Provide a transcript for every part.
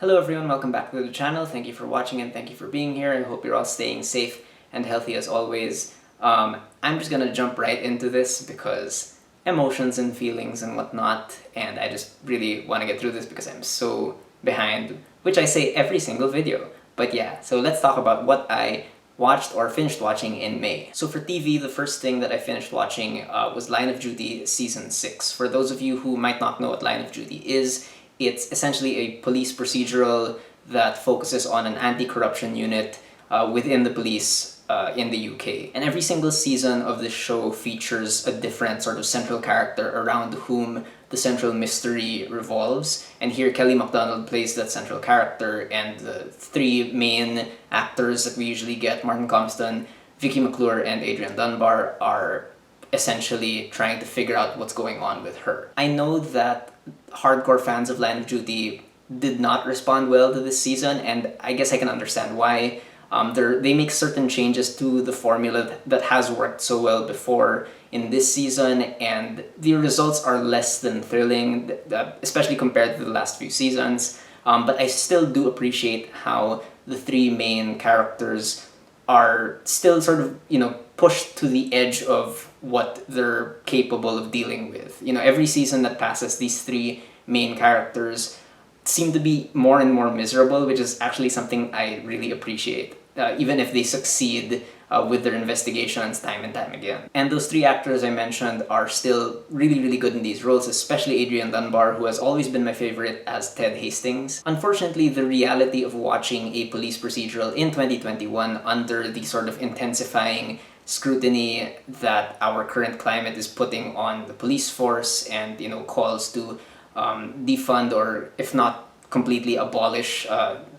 Hello everyone, welcome back to the channel. Thank you for watching and thank you for being here. I hope you're all staying safe and healthy as always. I'm just gonna jump right into this because emotions and feelings and whatnot, and I just really want to get through this because I'm so behind, which I say every single video. But yeah, so let's talk about what I watched or finished watching in May. So for TV, the first thing that I finished watching was Line of Duty Season 6. For those of you who might not know what Line of Duty is, it's essentially a police procedural that focuses on an anti-corruption unit within the police in the UK. And every single season of this show features a different sort of central character around whom the central mystery revolves. And here Kelly MacDonald plays that central character, and the three main actors that we usually get, Martin Compston, Vicky McClure, and Adrian Dunbar, are essentially trying to figure out what's going on with her. I know that hardcore fans of Line of Duty did not respond well to this season, and I guess I can understand why. They make certain changes to the formula that has worked so well before in this season, and the results are less than thrilling, especially compared to the last few seasons. But I still do appreciate how the three main characters are still sort of, pushed to the edge of what they're capable of dealing with. Every season that passes, these three main characters seem to be more and more miserable, which is actually something I really appreciate, even if they succeed with their investigations time and time again. And those three actors I mentioned are still really, really good in these roles, especially Adrian Dunbar, who has always been my favorite as Ted Hastings. Unfortunately, the reality of watching a police procedural in 2021 under the sort of intensifying scrutiny that our current climate is putting on the police force, and calls to defund or if not completely abolish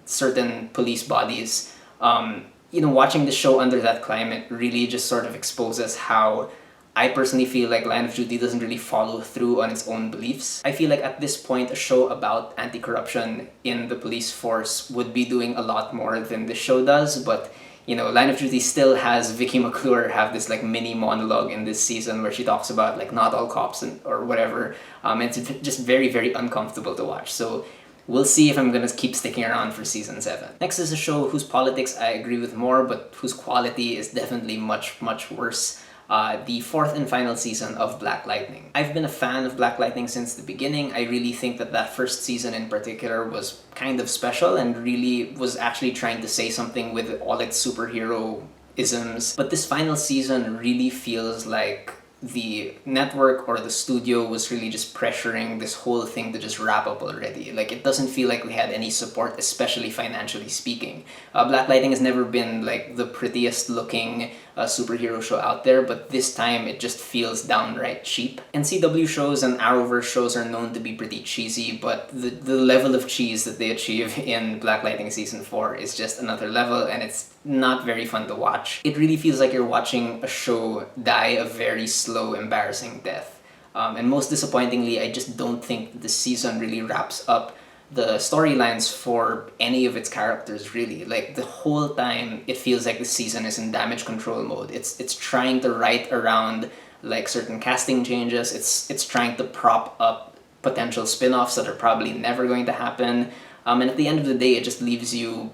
certain police bodies. Watching the show under that climate really just sort of exposes how I personally feel like Line of Duty doesn't really follow through on its own beliefs. I feel like at this point, a show about anti-corruption in the police force would be doing a lot more than the show does, but Line of Duty still has Vicky McClure have this like mini monologue in this season where she talks about like not all cops or whatever. It's just very, very uncomfortable to watch. So we'll see if I'm gonna keep sticking around for season 7. Next is a show whose politics I agree with more, but whose quality is definitely much, much worse. The fourth and final season of Black Lightning. I've been a fan of Black Lightning since the beginning. I really think that first season in particular was kind of special and really was actually trying to say something with all its superhero isms. But this final season really feels like the network or the studio was really just pressuring this whole thing to just wrap up already. Like, it doesn't feel like we had any support, especially financially speaking. Black Lightning has never been like the prettiest looking superhero show out there, but this time it just feels downright cheap. NCW shows and Arrowverse shows are known to be pretty cheesy, but the level of cheese that they achieve in Black Lightning Season 4 is just another level, and it's not very fun to watch. It really feels like you're watching a show die a very slow, embarrassing death. And most disappointingly, I just don't think the season really wraps up the storylines for any of its characters, really. Like, the whole time, it feels like the season is in damage control mode. It's trying to write around like certain casting changes. It's trying to prop up potential spin-offs that are probably never going to happen. And at the end of the day, it just leaves you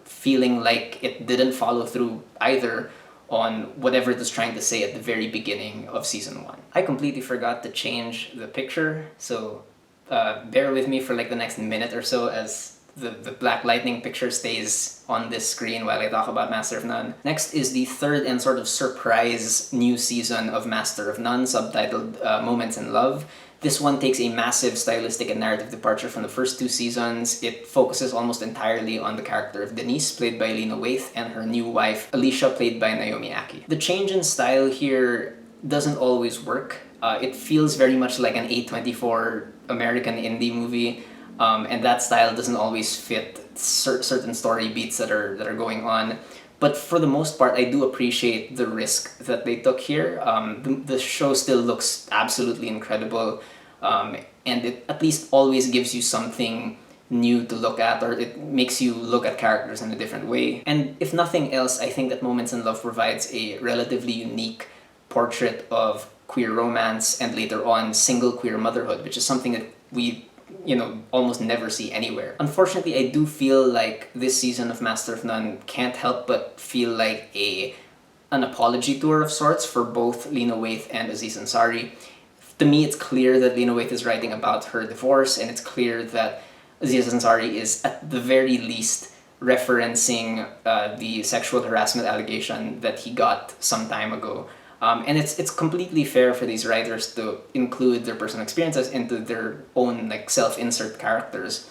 feeling like it didn't follow through either on whatever it was trying to say at the very beginning of season 1. I completely forgot to change the picture, so bear with me for like the next minute or so as the Black Lightning picture stays on this screen while I talk about Master of None. Next is the third and sort of surprise new season of Master of None, subtitled Moments in Love. This one takes a massive stylistic and narrative departure from the first two seasons. It focuses almost entirely on the character of Denise, played by Lena Waithe, and her new wife, Alicia, played by Naomi Ackie. The change in style here doesn't always work. It feels very much like an A24 American indie movie, and that style doesn't always fit certain story beats that are going on. But for the most part, I do appreciate the risk that they took here. The show still looks absolutely incredible, and it at least always gives you something new to look at, or it makes you look at characters in a different way. And if nothing else, I think that Moments in Love provides a relatively unique portrait of queer romance and later on single queer motherhood, which is something that we almost never see anywhere. Unfortunately, I do feel like this season of Master of None can't help but feel like an apology tour of sorts for both Lena Waithe and Aziz Ansari. To me, it's clear that Lena Waithe is writing about her divorce, and it's clear that Aziz Ansari is, at the very least, referencing the sexual harassment allegation that he got some time ago. And it's completely fair for these writers to include their personal experiences into their own self-insert characters.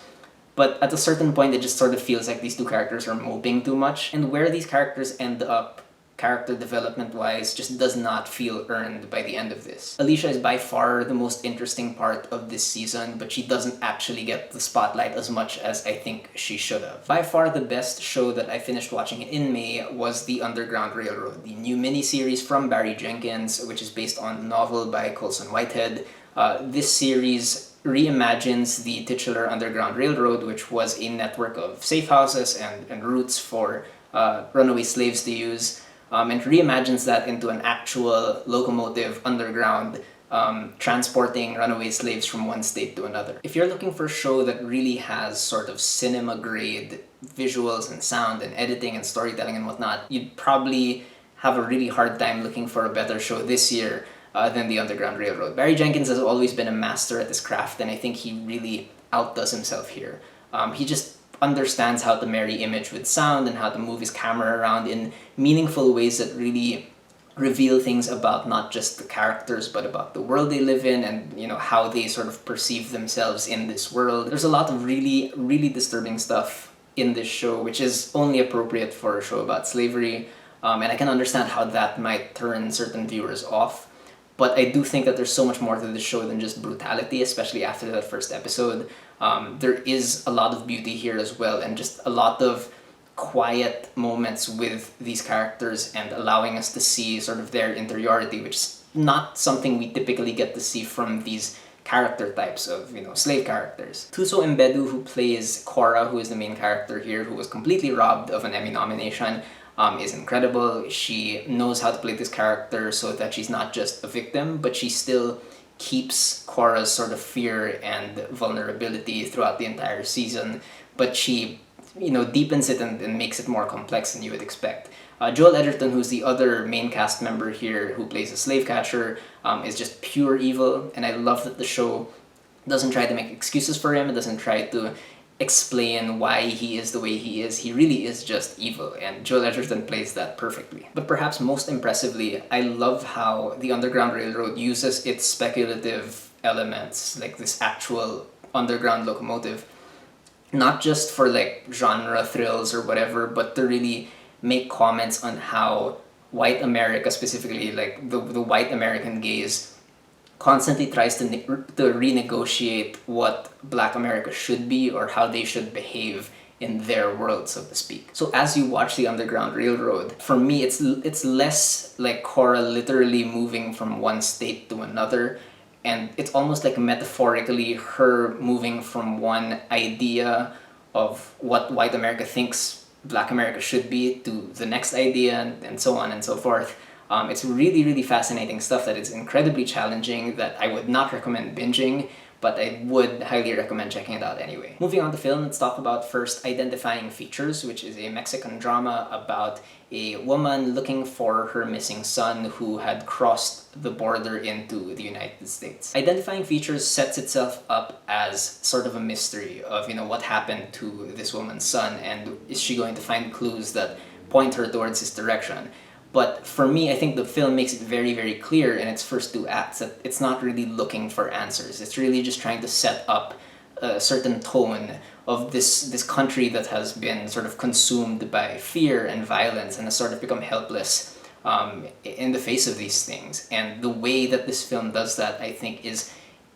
But at a certain point, it just sort of feels like these two characters are moping too much, and where these characters end up character development wise just does not feel earned by the end of this. Alicia is by far the most interesting part of this season, but she doesn't actually get the spotlight as much as I think she should have. By far the best show that I finished watching in May was The Underground Railroad, the new miniseries from Barry Jenkins, which is based on the novel by Colson Whitehead. This series reimagines the titular Underground Railroad, which was a network of safe houses and routes for runaway slaves to use, and reimagines that into an actual locomotive underground, transporting runaway slaves from one state to another. If you're looking for a show that really has sort of cinema-grade visuals and sound and editing and storytelling and whatnot, you'd probably have a really hard time looking for a better show this year than The Underground Railroad. Barry Jenkins has always been a master at this craft, and I think he really outdoes himself here. He just understands how to marry image with sound and how to move his camera around in meaningful ways that really reveal things about not just the characters but about the world they live in and how they sort of perceive themselves in this world. There's a lot of really, really disturbing stuff in this show, which is only appropriate for a show about slavery, and I can understand how that might turn certain viewers off. But I do think that there's so much more to this show than just brutality, especially after that first episode. There is a lot of beauty here as well, and just a lot of quiet moments with these characters and allowing us to see sort of their interiority, which is not something we typically get to see from these character types of, slave characters. Thuso Mbedu, who plays Cora, who is the main character here, who was completely robbed of an Emmy nomination, is incredible. She knows how to play this character so that she's not just a victim, but she still keeps Cora's sort of fear and vulnerability throughout the entire season, but she, deepens it and makes it more complex than you would expect. Joel Edgerton, who's the other main cast member here, who plays a slave catcher, is just pure evil, and I love that the show doesn't try to make excuses for him. It doesn't try to explain why he is the way he is. He really is just evil, and Joel Edgerton plays that perfectly. But perhaps most impressively, I love how the Underground Railroad uses its speculative elements, like this actual underground locomotive, not just for genre thrills or whatever, but to really make comments on how white America, specifically the white American gaze, constantly tries to renegotiate what Black America should be or how they should behave in their world, so to speak. So as you watch the Underground Railroad, for me it's less like Cora literally moving from one state to another, and it's almost like metaphorically her moving from one idea of what white America thinks Black America should be to the next idea, and so on and so forth. It's really, really fascinating stuff that is incredibly challenging, that I would not recommend binging, but I would highly recommend checking it out anyway. Moving on to film, let's talk about first Identifying Features, which is a Mexican drama about a woman looking for her missing son who had crossed the border into the United States. Identifying Features sets itself up as sort of a mystery of, what happened to this woman's son, and is she going to find clues that point her towards his direction. But for me, I think the film makes it very, very clear in its first two acts that it's not really looking for answers. It's really just trying to set up a certain tone of this country that has been sort of consumed by fear and violence and has sort of become helpless in the face of these things. And the way that this film does that, I think, is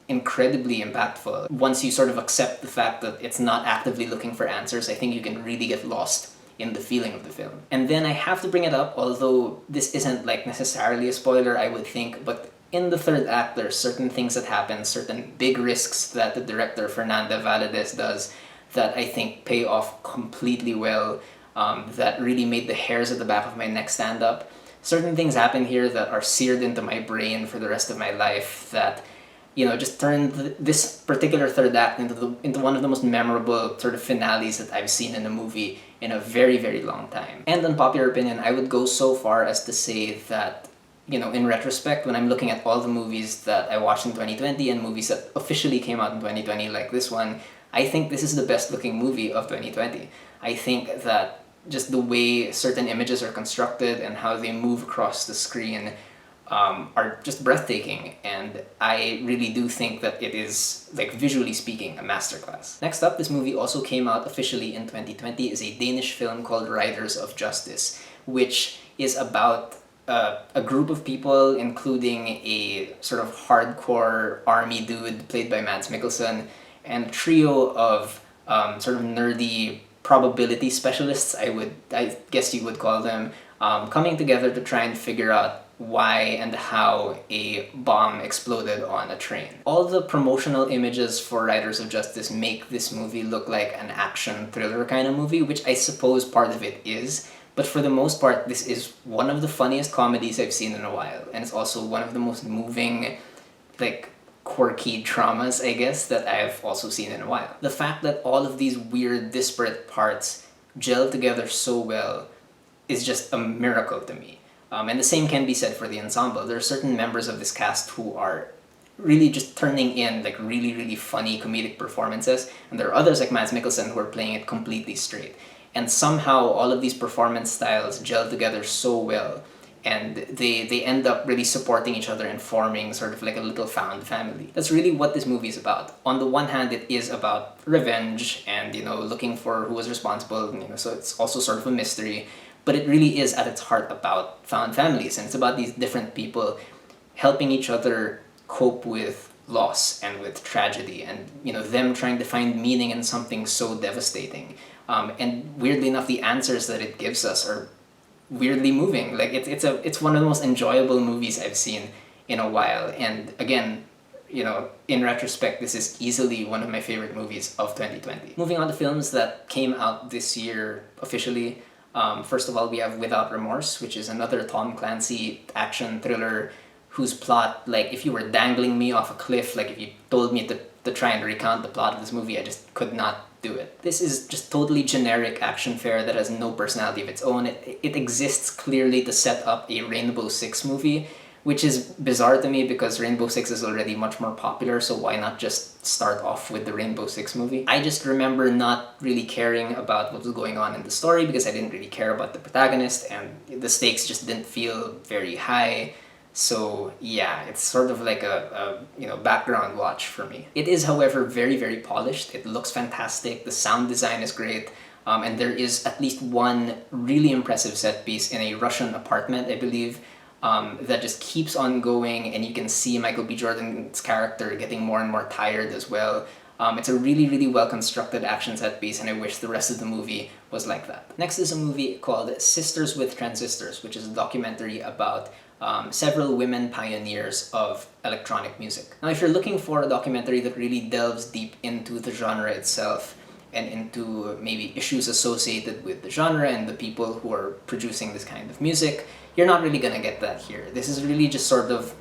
incredibly impactful. Once you sort of accept the fact that it's not actively looking for answers, I think you can really get lost in the feeling of the film. And then I have to bring it up, although this isn't necessarily a spoiler, I would think, but in the third act there's certain things that happen, certain big risks that the director Fernanda Valadez does that I think pay off completely well, that really made the hairs at the back of my neck stand up. Certain things happen here that are seared into my brain for the rest of my life, that just turned this particular third act into one of the most memorable sort of finales that I've seen in a movie in a very, very long time. And unpopular opinion, I would go so far as to say that, in retrospect, when I'm looking at all the movies that I watched in 2020 and movies that officially came out in 2020 like this one, I think this is the best looking movie of 2020. I think that just the way certain images are constructed and how they move across the screen are just breathtaking, and I really do think that it is, like, visually speaking, a masterclass. Next up, this movie also came out officially in 2020, is a Danish film called Riders of Justice, which is about a group of people, including a sort of hardcore army dude played by Mads Mikkelsen, and a trio of sort of nerdy probability specialists, I guess you would call them, coming together to try and figure out why and how a bomb exploded on a train. All the promotional images for Riders of Justice make this movie look like an action thriller kind of movie, which I suppose part of it is, but for the most part, this is one of the funniest comedies I've seen in a while, and it's also one of the most moving, like, quirky dramas, I guess, that I've also seen in a while. The fact that all of these weird, disparate parts gel together so well is just a miracle to me. And the same can be said for the ensemble. There are certain members of this cast who are really just turning in like really, really funny comedic performances, and there are others like Mads Mikkelsen who are playing it completely straight. And somehow all of these performance styles gel together so well, and they end up really supporting each other and forming sort of like a little found family. That's really what this movie is about. On the one hand, it is about revenge and, looking for who was responsible, so it's also sort of a mystery. But it really is at its heart about found families, and it's about these different people helping each other cope with loss and with tragedy, and them trying to find meaning in something so devastating. And weirdly enough, the answers that it gives us are weirdly moving. Like it's one of the most enjoyable movies I've seen in a while. And again, in retrospect, this is easily one of my favorite movies of 2020. Moving on to films that came out this year officially. First of all, we have Without Remorse, which is another Tom Clancy action thriller whose plot, like, if you were dangling me off a cliff, like, if you told me to try and recount the plot of this movie, I just could not do it. This is just totally generic action fare that has no personality of its own. It exists clearly to set up a Rainbow Six movie, which is bizarre to me because Rainbow Six is already much more popular, so why not just start off with the Rainbow Six movie? I just remember not really caring about what was going on in the story because I didn't really care about the protagonist, and the stakes just didn't feel very high. So yeah, it's sort of like a background watch for me. It is, however, very, very polished. It looks fantastic, the sound design is great, and there is at least one really impressive set piece in a Russian apartment, I believe, that just keeps on going, and you can see Michael B. Jordan's character getting more and more tired as well. It's a really, really well-constructed action set piece, and I wish the rest of the movie was like that. Next is a movie called Sisters with Transistors, which is a documentary about several women pioneers of electronic music. Now, if you're looking for a documentary that really delves deep into the genre itself and into maybe issues associated with the genre and the people who are producing this kind of music, you're not really gonna get that here. This is really just sort of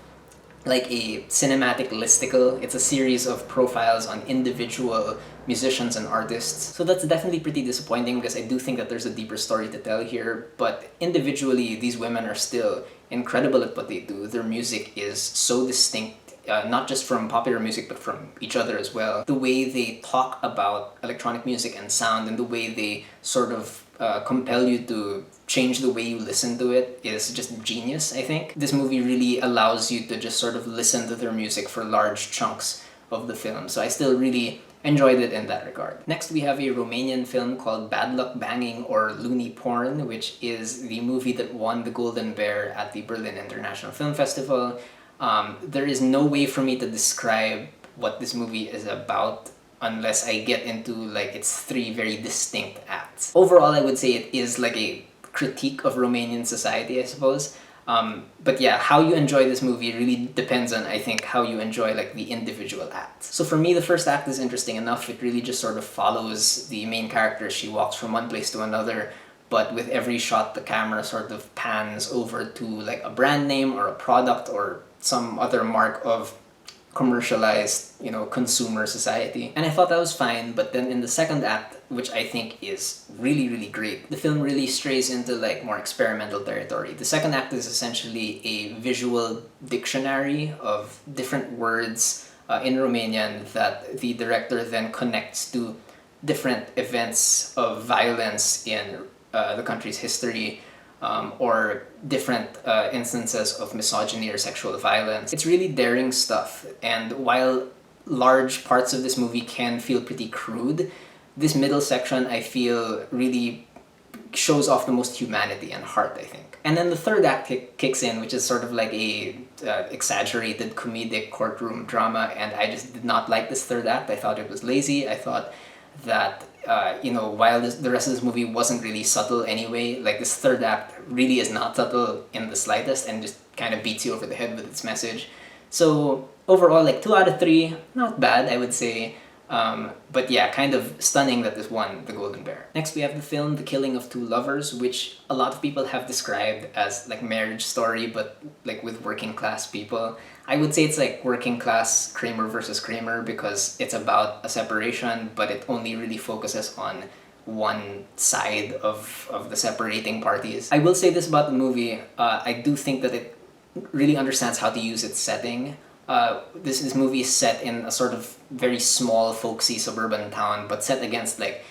like a cinematic listicle. It's a series of profiles on individual musicians and artists. So that's definitely pretty disappointing because I do think that there's a deeper story to tell here, but individually these women are still incredible at what they do. Their music is so distinct, not just from popular music but from each other as well. The way they talk about electronic music and sound and the way they sort of compel you to change the way you listen to it is just genius, I think. This movie really allows you to just sort of listen to their music for large chunks of the film, so I still really enjoyed it in that regard. Next, we have a Romanian film called Bad Luck Banging or Loony Porn, which is the movie that won the Golden Bear at the Berlin International Film Festival. There is no way for me to describe what this movie is about unless I get into like its three very distinct acts. Overall, I would say it is like a critique of Romanian society, I suppose. But yeah, how you enjoy this movie really depends on, I think, how you enjoy like the individual acts. So for me, the first act is interesting enough. It really just sort of follows the main character. She walks from one place to another, but with every shot, the camera sort of pans over to like a brand name or a product or some other mark of commercialized, consumer society. And I thought that was fine, but then in the second act, which I think is really, really great, the film really strays into like more experimental territory. The second act is essentially a visual dictionary of different words in Romanian that the director then connects to different events of violence in the country's history, or different instances of misogyny or sexual violence. It's really daring stuff, and while large parts of this movie can feel pretty crude, this middle section I feel really shows off the most humanity and heart, I think. And then the third act kicks in, which is sort of like a exaggerated comedic courtroom drama, and I just did not like this third act. I thought it was lazy. I thought that while the rest of this movie wasn't really subtle anyway, like this third act really is not subtle in the slightest and just kind of beats you over the head with its message. So overall, like 2 out of 3, not bad, I would say. But yeah, kind of stunning that this won the Golden Bear. Next, we have the film The Killing of Two Lovers, which a lot of people have described as like Marriage Story, but like with working class people. I would say it's like working class Kramer versus Kramer because it's about a separation, but it only really focuses on one side of the separating parties. I will say this about the movie, I do think that it really understands how to use its setting. This movie is set in a sort of very small, folksy suburban town, but set against like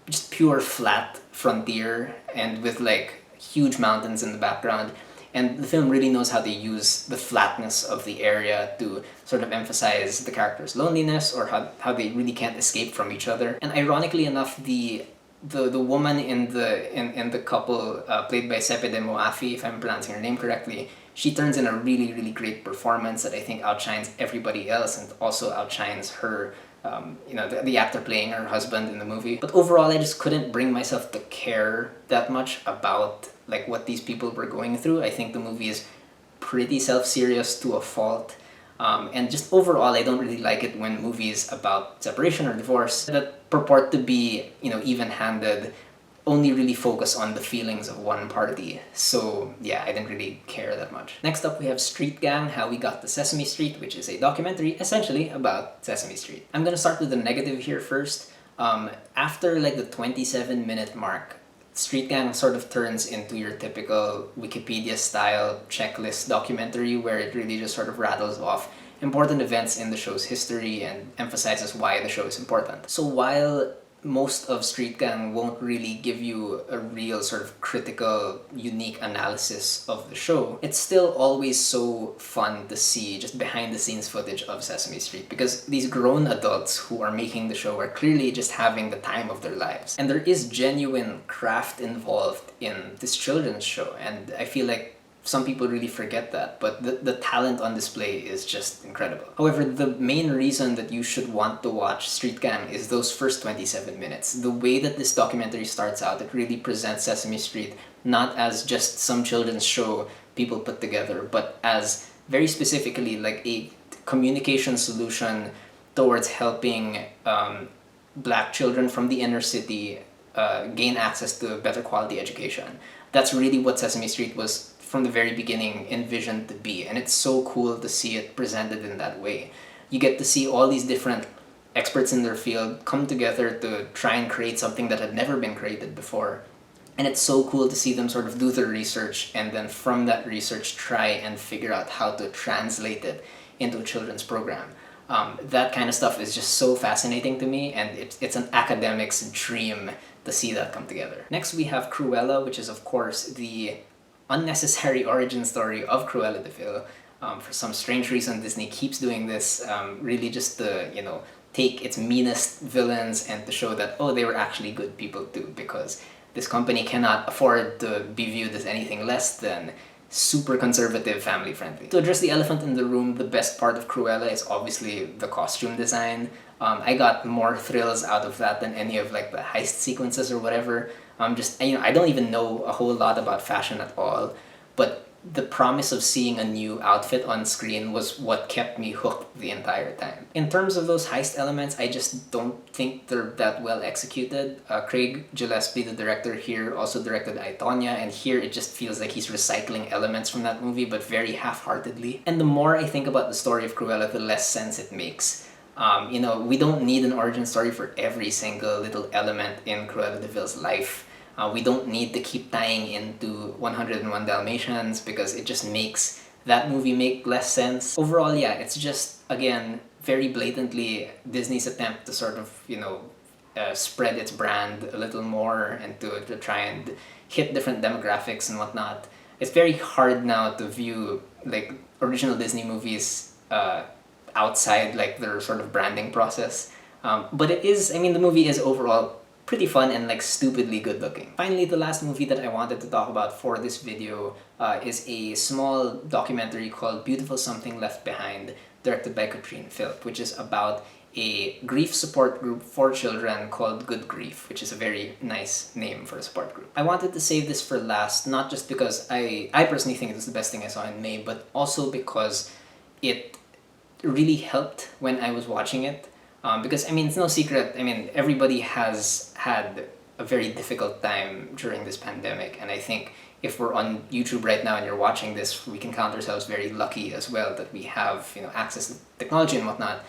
just pure flat frontier and with like huge mountains in the background. And the film really knows how to use the flatness of the area to sort of emphasize the characters' loneliness or how they really can't escape from each other. And ironically enough, the woman in the couple, played by Sepede Moafi, if I'm pronouncing her name correctly, she turns in a really, really great performance that I think outshines everybody else and also outshines her, the actor playing her husband in the movie. But overall, I just couldn't bring myself to care that much about like what these people were going through. I think the movie is pretty self-serious to a fault. And just overall, I don't really like it when movies about separation or divorce that purport to be, even-handed only really focus on the feelings of one party. So yeah, I didn't really care that much. Next up, we have Street Gang, How We Got to Sesame Street, which is a documentary essentially about Sesame Street. I'm gonna start with the negative here first. After like the 27-minute mark, Street Gang sort of turns into your typical Wikipedia-style checklist documentary where it really just sort of rattles off important events in the show's history and emphasizes why the show is important. So while most of Street Gang won't really give you a real sort of critical, unique analysis of the show, it's still always so fun to see just behind the scenes footage of Sesame Street because these grown adults who are making the show are clearly just having the time of their lives. And there is genuine craft involved in this children's show, and I feel like some people really forget that, but the talent on display is just incredible. However, the main reason that you should want to watch Street Gang is those first 27 minutes. The way that this documentary starts out, it really presents Sesame Street not as just some children's show people put together, but as very specifically like a communication solution towards helping Black children from the inner city gain access to a better quality education. That's really what Sesame Street was from the very beginning envisioned to be, and it's so cool to see it presented in that way. You get to see all these different experts in their field come together to try and create something that had never been created before, and it's so cool to see them sort of do their research and then from that research try and figure out how to translate it into a children's program. That kind of stuff is just so fascinating to me, and it's an academic's dream to see that come together. Next, we have Cruella, which is of course the unnecessary origin story of Cruella de Vil. For some strange reason, Disney keeps doing this, really just to, take its meanest villains and to show that, oh, they were actually good people too, because this company cannot afford to be viewed as anything less than super conservative, family friendly. To address the elephant in the room, the best part of Cruella is obviously the costume design. I got more thrills out of that than any of like the heist sequences or whatever. I don't even know a whole lot about fashion at all, but the promise of seeing a new outfit on screen was what kept me hooked the entire time. In terms of those heist elements, I just don't think they're that well executed. Craig Gillespie, the director here, also directed I, Tonya, and here it just feels like he's recycling elements from that movie, but very half-heartedly. And the more I think about the story of Cruella, the less sense it makes. We don't need an origin story for every single little element in Cruella de Vil's life. We don't need to keep tying into 101 Dalmatians because it just makes that movie make less sense. Overall, yeah, it's just, again, very blatantly Disney's attempt to sort of, spread its brand a little more and to try and hit different demographics and whatnot. It's very hard now to view, like, original Disney movies outside, like, their sort of branding process. But it is, the movie is overall pretty fun and like stupidly good looking. Finally, the last movie that I wanted to talk about for this video is a small documentary called Beautiful Something Left Behind, directed by Katrine Philp, which is about a grief support group for children called Good Grief, which is a very nice name for a support group. I wanted to save this for last, not just because I personally think it was the best thing I saw in May, but also because it really helped when I was watching it. Because, it's no secret, everybody has had a very difficult time during this pandemic, and I think if we're on YouTube right now and you're watching this, we can count ourselves very lucky as well that we have, access to technology and whatnot.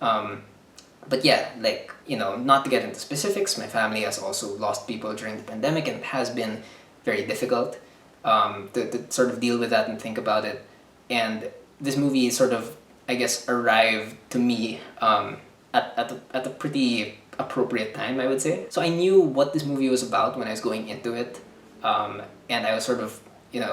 But yeah, not to get into specifics, my family has also lost people during the pandemic, and it has been very difficult to sort of deal with that and think about it. And this movie sort of, I guess, arrived to me at a pretty appropriate time, I would say. So I knew what this movie was about when I was going into it, and I was sort of,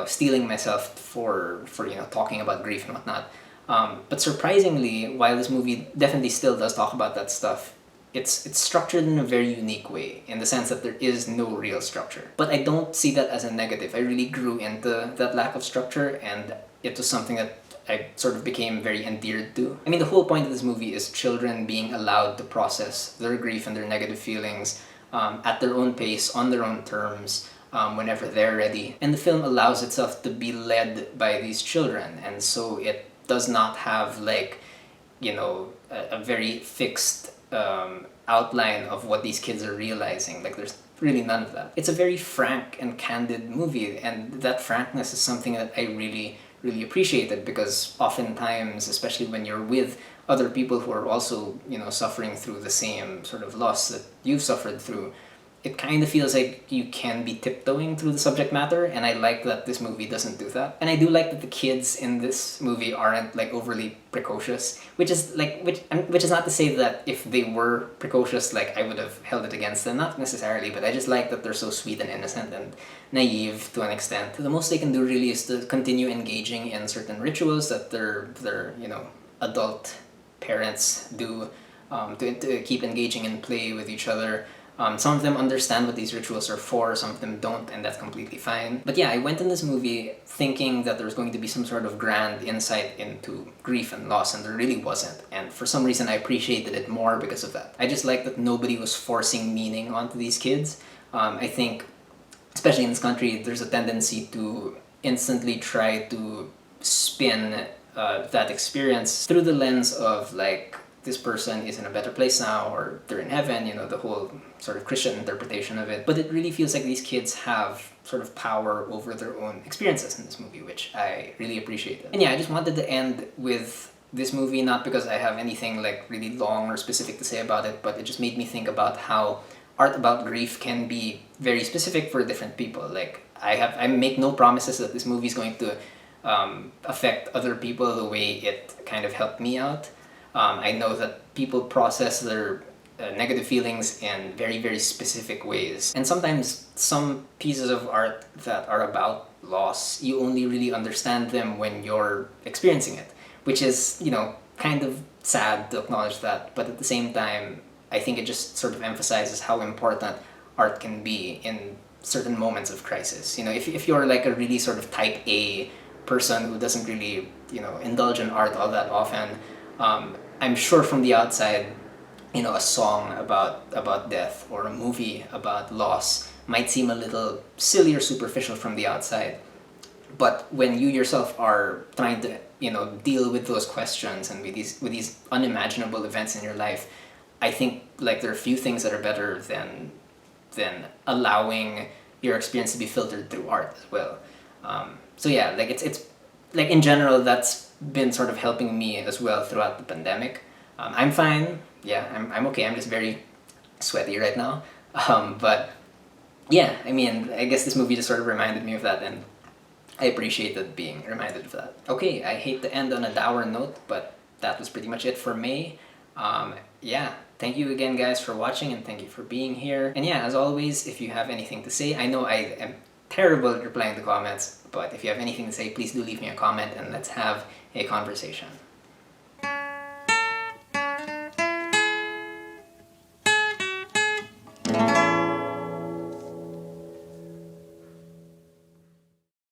steeling myself for talking about grief and whatnot. But surprisingly, while this movie definitely still does talk about that stuff, it's structured in a very unique way, in the sense that there is no real structure. But I don't see that as a negative. I really grew into that lack of structure, and it was something that I sort of became very endeared to. The whole point of this movie is children being allowed to process their grief and their negative feelings at their own pace, on their own terms, whenever they're ready. And the film allows itself to be led by these children, and so it does not have, like, a very fixed outline of what these kids are realizing. Like, there's really none of that. It's a very frank and candid movie, and that frankness is something that I really appreciated, because oftentimes, especially when you're with other people who are also, suffering through the same sort of loss that you've suffered through, it kind of feels like you can be tiptoeing through the subject matter, and I like that this movie doesn't do that. And I do like that the kids in this movie aren't, like, overly precocious, which is not to say that if they were precocious, like, I would have held it against them, not necessarily, but I just like that they're so sweet and innocent and naive to an extent. The most they can do really is to continue engaging in certain rituals that their adult parents do, to keep engaging in play with each other. Some of them understand what these rituals are for, some of them don't, and that's completely fine. But yeah, I went in this movie thinking that there was going to be some sort of grand insight into grief and loss, and there really wasn't. And for some reason, I appreciated it more because of that. I just like that nobody was forcing meaning onto these kids. I think, especially in this country, there's a tendency to instantly try to spin that experience through the lens of, like, this person is in a better place now, or they're in heaven, the whole sort of Christian interpretation of it. But it really feels like these kids have sort of power over their own experiences in this movie, which I really appreciated. And yeah, I just wanted to end with this movie, not because I have anything, like, really long or specific to say about it, but it just made me think about how art about grief can be very specific for different people. Like, I make no promises that this movie is going to affect other people the way it kind of helped me out. I know that people process their negative feelings in very, very specific ways. And sometimes some pieces of art that are about loss, you only really understand them when you're experiencing it, which is, kind of sad to acknowledge that. But at the same time, I think it just sort of emphasizes how important art can be in certain moments of crisis. If you're, like, a really sort of type A person who doesn't really, indulge in art all that often, I'm sure from the outside, a song about death or a movie about loss might seem a little silly or superficial from the outside. But when you yourself are trying to, deal with those questions and with these unimaginable events in your life, I think like there are few things that are better than allowing your experience to be filtered through art as well. So yeah, like it's like in general that's been sort of helping me as well throughout the pandemic. I'm fine. Yeah, I'm okay. I'm just very sweaty right now. But yeah, I mean, I guess this movie just sort of reminded me of that, and I appreciated being reminded of that. Okay, I hate to end on a dour note, but that was pretty much it for me. Yeah, thank you again, guys, for watching, and thank you for being here. And yeah, as always, if you have anything to say, I know I am terrible at replying to comments, but if you have anything to say, please do leave me a comment and let's have a conversation.